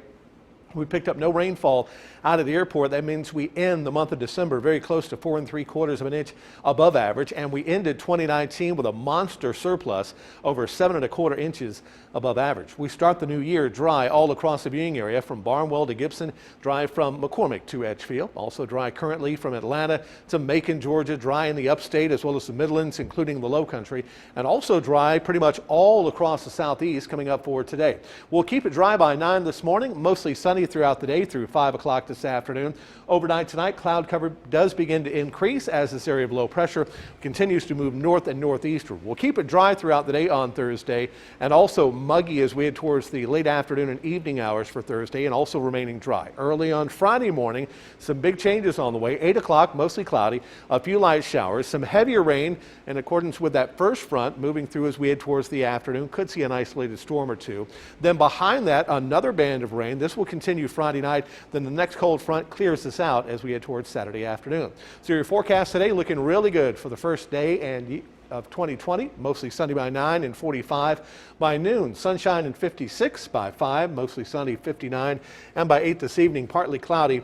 we picked up no rainfall out of the airport. That means we end the month of December very close to 4 3/4 of an inch above average, and we ended 2019 with a monster surplus over 7 1/4 inches above average. We start the new year dry all across the viewing area from Barnwell to Gibson, dry from McCormick to Edgefield, also dry currently from Atlanta to Macon, Georgia, dry in the upstate as well as the Midlands, including the low country, and also dry pretty much all across the southeast coming up for today. We'll keep it dry by 9 this morning, mostly sunny throughout the day through 5 o'clock this afternoon. Overnight tonight, cloud cover does begin to increase as this area of low pressure continues to move north and northeastward. We'll keep it dry throughout the day on Thursday, and also muggy as we head towards the late afternoon and evening hours for Thursday, and also remaining dry. Early on Friday morning, some big changes on the way. 8 o'clock, mostly cloudy, a few light showers, some heavier rain in accordance with that first front moving through as we head towards the afternoon. Could see an isolated storm or two. Then behind that, another band of rain. This will continue Friday night. Then the next cold front clears this out as we head towards Saturday afternoon. So your forecast today looking really good for the first day of 2020. Mostly sunny by 9 and 45 by noon. Sunshine and 56 by 5. Mostly sunny 59. And by 8 this evening, partly cloudy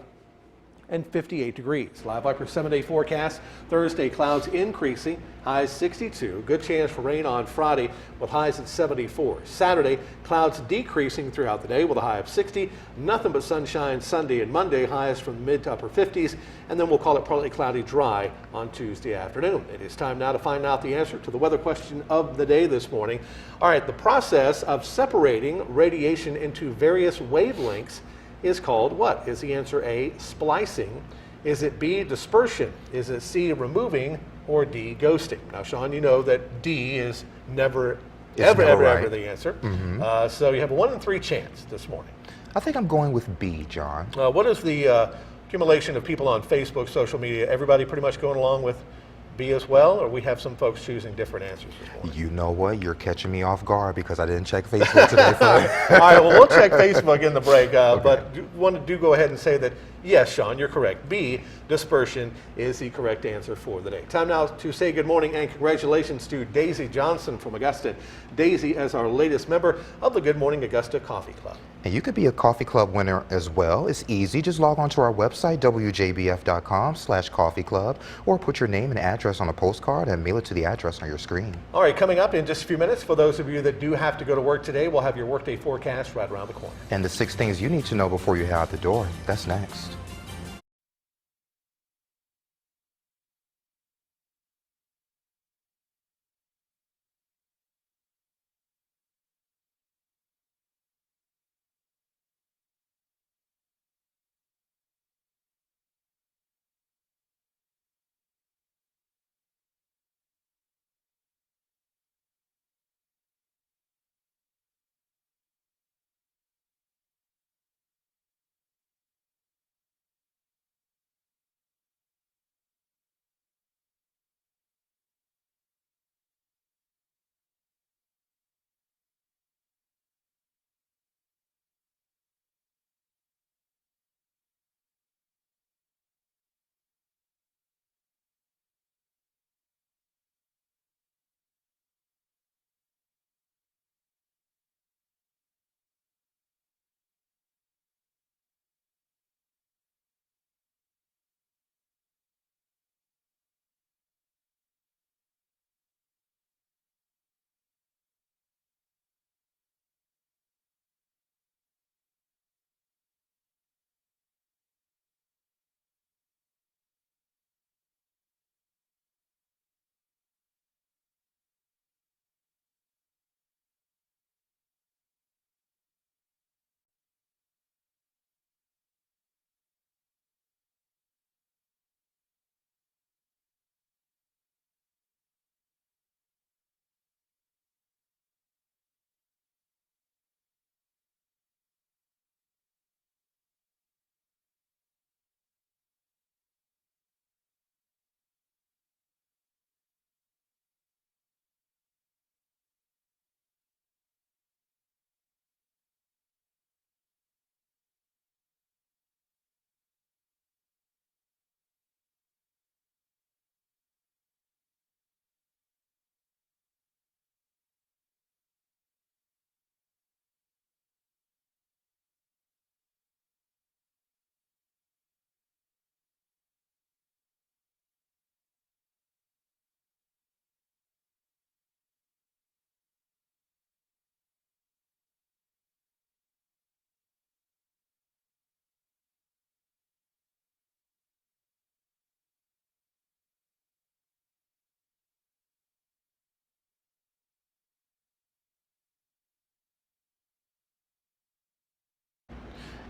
and 58 degrees. Live Viper 7-day forecast. Thursday, clouds increasing, highs 62. Good chance for rain on Friday with highs at 74. Saturday, clouds decreasing throughout the day with a high of 60. Nothing but sunshine Sunday and Monday, highs from the mid to upper 50s. And then we'll call it partly cloudy dry on Tuesday afternoon. It is time now to find out the answer to the weather question of the day this morning. All right, the process of separating radiation into various wavelengths is called what? Is the answer A, splicing? Is it B, dispersion? Is it C, removing? Or D, ghosting? Now, Sean, you know that D is never ever the answer. So you have a 1 in 3 chance this morning. I think I'm going with B, John. What is the accumulation of people on Facebook, social media? Everybody pretty much going along with B as well, or we have some folks choosing different answers this morning? You know what? You're catching me off guard because I didn't check Facebook today. All right, well, we'll check Facebook in the break, but do go ahead and say that, yes, Sean, you're correct. B, dispersion, is the correct answer for the day. Time now to say good morning and congratulations to Daisy Johnson from Augusta. Daisy is our latest member of the Good Morning Augusta Coffee Club. And you could be a coffee club winner as well. It's easy. Just log on to our website, WJBF.com/coffee club, or put your name and address on a postcard and mail it to the address on your screen. All right, coming up in just a few minutes, for those of you that do have to go to work today, we'll have your workday forecast right around the corner. And the 6 things you need to know before you head out the door. That's next.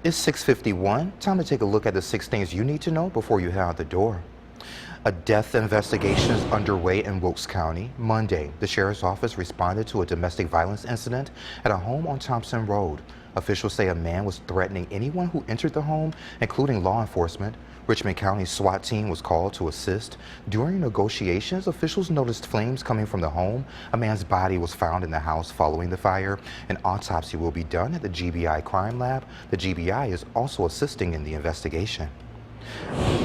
It's 6:51. Time to take a look at the 6 things you need to know before you head out the door. A death investigation is underway in Wilkes County. Monday, the sheriff's office responded to a domestic violence incident at a home on Thompson Road. Officials say a man was threatening anyone who entered the home, including law enforcement. Richmond County SWAT team was called to assist. During negotiations, officials noticed flames coming from the home. A man's body was found in the house following the fire. An autopsy will be done at the GBI crime lab. The GBI is also assisting in the investigation.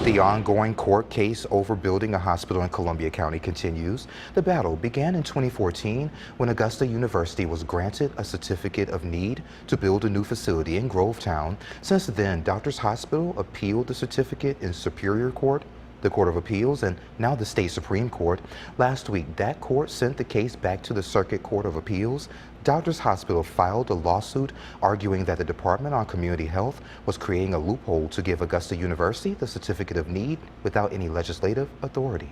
The ongoing court case over building a hospital in Columbia County continues. The battle began in 2014 when Augusta University was granted a certificate of need to build a new facility in Grovetown. Since then, Doctors Hospital appealed the certificate in Superior Court, the Court of Appeals, and now the State Supreme Court. Last week, that court sent the case back to the Circuit Court of Appeals. Doctors Hospital filed a lawsuit arguing that the Department on Community Health was creating a loophole to give Augusta University the certificate of need without any legislative authority.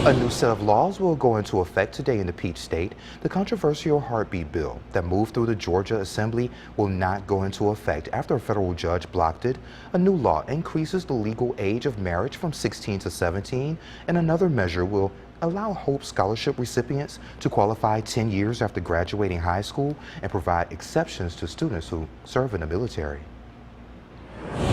A new set of laws will go into effect today in the Peach State. The controversial heartbeat bill that moved through the Georgia Assembly will not go into effect after a federal judge blocked it. A new law increases the legal age of marriage from 16 to 17, and another measure will allow Hope Scholarship recipients to qualify 10 years after graduating high school and provide exceptions to students who serve in the military.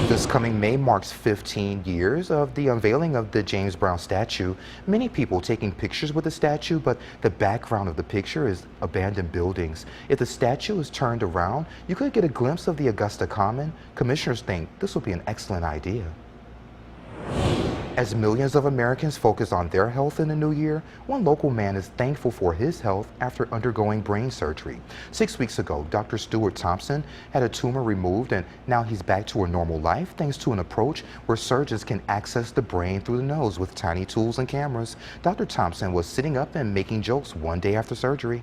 This coming May marks 15 years of the unveiling of the James Brown statue. Many people taking pictures with the statue, but the background of the picture is abandoned buildings. If the statue is turned around, you could get a glimpse of the Augusta Common. Commissioners think this will be an excellent idea. As millions of Americans focus on their health in the new year, one local man is thankful for his health after undergoing brain surgery. 6 weeks ago, Dr. Stuart Thompson had a tumor removed, and now he's back to a normal life thanks to an approach where surgeons can access the brain through the nose with tiny tools and cameras. Dr. Thompson was sitting up and making jokes one day after surgery.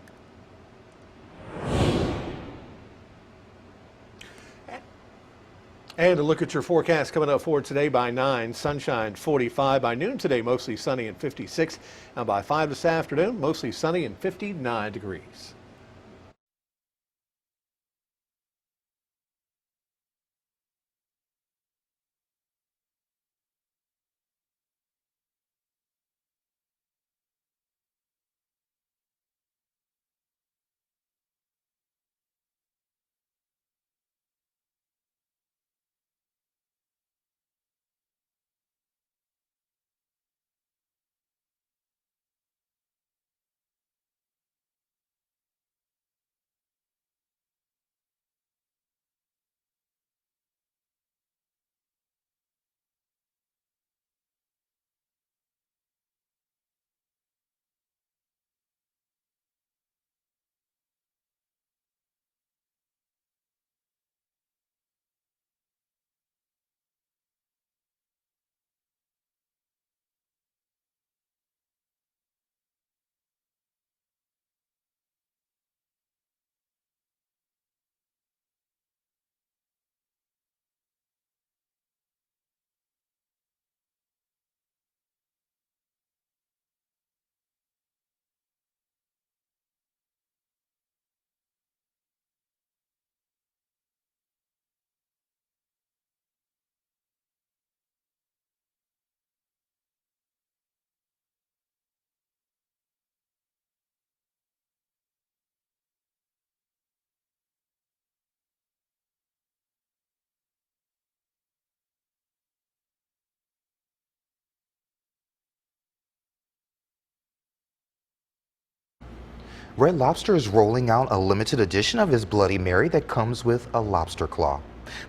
And a look at your forecast coming up for today by 9. Sunshine 45 by noon today, mostly sunny and 56. And by 5 this afternoon, mostly sunny and 59 degrees. Red Lobster is rolling out a limited edition of its Bloody Mary that comes with a lobster claw.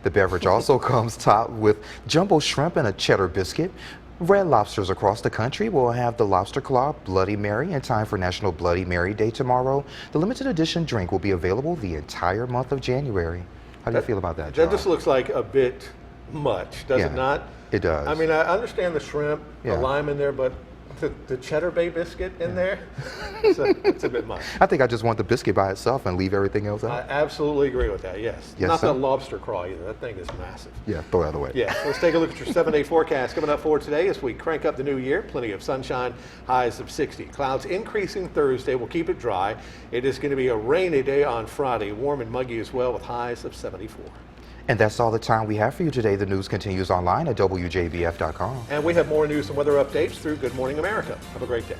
The beverage also comes topped with jumbo shrimp and a cheddar biscuit. Red Lobsters across the country will have the Lobster Claw Bloody Mary in time for National Bloody Mary Day tomorrow. The limited edition drink will be available the entire month of January. How do you feel about that, John? That just looks like a bit much, does it not? It does. I mean, I understand the shrimp, the lime in there, but the cheddar bay biscuit in there, it's a bit much. I think I just want the biscuit by itself and leave everything else out. I absolutely agree with that, yes. Not the lobster craw either. That thing is massive. Yeah, throw that away. Yeah, let's take a look at your 7-day forecast coming up for today as we crank up the new year. Plenty of sunshine, highs of 60. Clouds increasing Thursday. We'll keep it dry. It is going to be a rainy day on Friday, warm and muggy as well with highs of 74. And that's all the time we have for you today. The news continues online at WJBF.com. And we have more news and weather updates through Good Morning America. Have a great day.